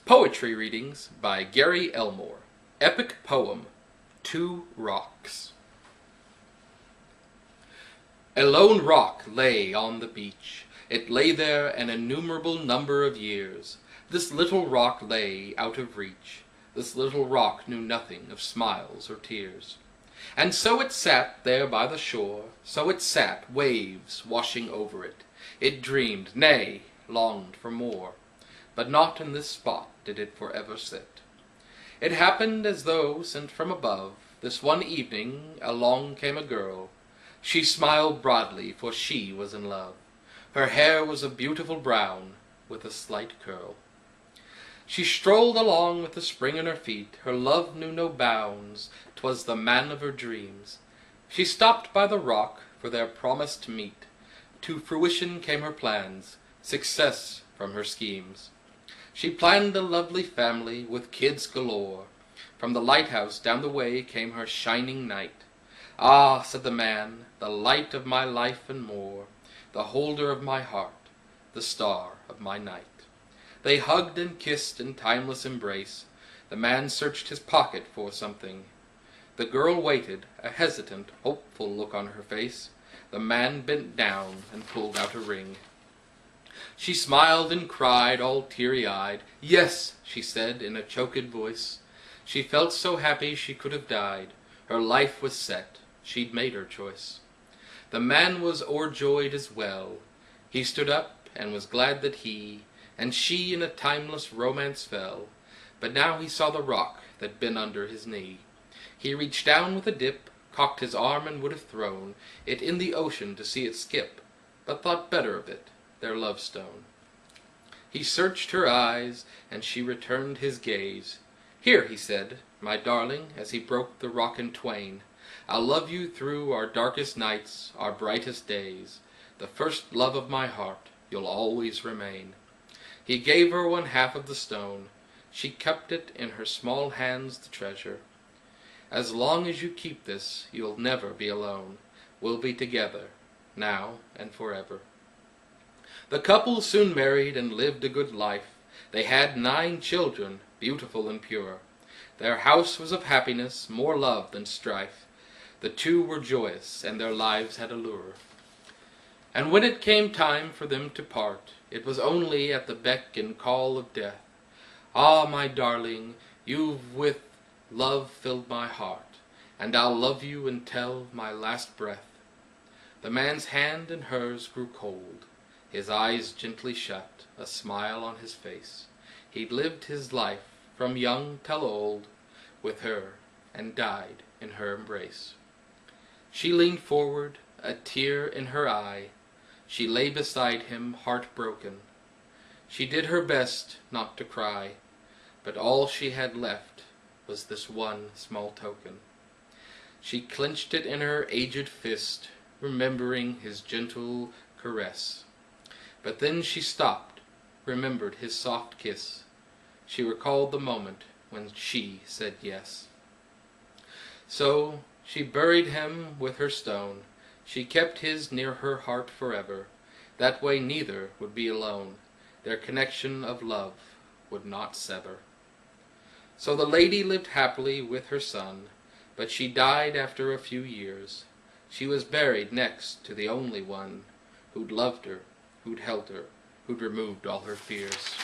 Poetry readings by Gary Elmore. Epic poem, Two Rocks. A lone rock lay on the beach. It lay there an innumerable number of years. This little rock lay out of reach. This little rock knew nothing of smiles or tears. And so it sat there by the shore, so it sat, waves washing over it. It dreamed, nay, longed for more. But not in this spot did it forever sit. It happened as though sent from above. This one evening along came a girl. She smiled broadly, for she was in love. Her hair was a beautiful brown, with a slight curl. She strolled along with the spring in her feet. Her love knew no bounds, 'twas the man of her dreams. She stopped by the rock for their promise to meet. To fruition came her plans, success from her schemes. She planned a lovely family with kids galore. From the lighthouse down the way came her shining knight. "Ah," said the man, "the light of my life and more, the holder of my heart, the star of my night." They hugged and kissed in timeless embrace. The man searched his pocket for something. The girl waited, a hesitant, hopeful look on her face. The man bent down and pulled out a ring. She smiled and cried, all teary-eyed. "Yes," she said in a choked voice. She felt so happy she could have died. Her life was set. She'd made her choice. The man was o'erjoyed as well. He stood up and was glad that he and she in a timeless romance fell. But now he saw the rock that bent under his knee. He reached down with a dip, cocked his arm and would have thrown it in the ocean to see it skip, but thought better of it, their love stone. He searched her eyes, and she returned his gaze. "Here," he said, "my darling," as he broke the rock in twain. "I'll love you through our darkest nights, our brightest days. The first love of my heart, you'll always remain." He gave her one half of the stone. She kept it in her small hands, the treasure. "As long as you keep this, you'll never be alone. We'll be together, now and forever." The couple soon married and lived a good life. They had 9 children, beautiful and pure. Their house was of happiness, more love than strife. The two were joyous, and their lives had allure. And when it came time for them to part, it was only at the beck and call of death. "Ah, my darling, you've with love filled my heart, and I'll love you until my last breath." The man's hand in hers grew cold. His eyes gently shut, a smile on his face. He'd lived his life, from young till old, with her, and died in her embrace. She leaned forward, a tear in her eye. She lay beside him, heartbroken. She did her best not to cry, but all she had left was this one small token. She clenched it in her aged fist, remembering his gentle caress. But then she stopped, remembered his soft kiss. She recalled the moment when she said yes. So she buried him with her stone. She kept his near her heart forever. That way neither would be alone. Their connection of love would not sever. So the lady lived happily with her son, but she died after a few years. She was buried next to the only one who'd loved her, who'd held her, who'd removed all her fears.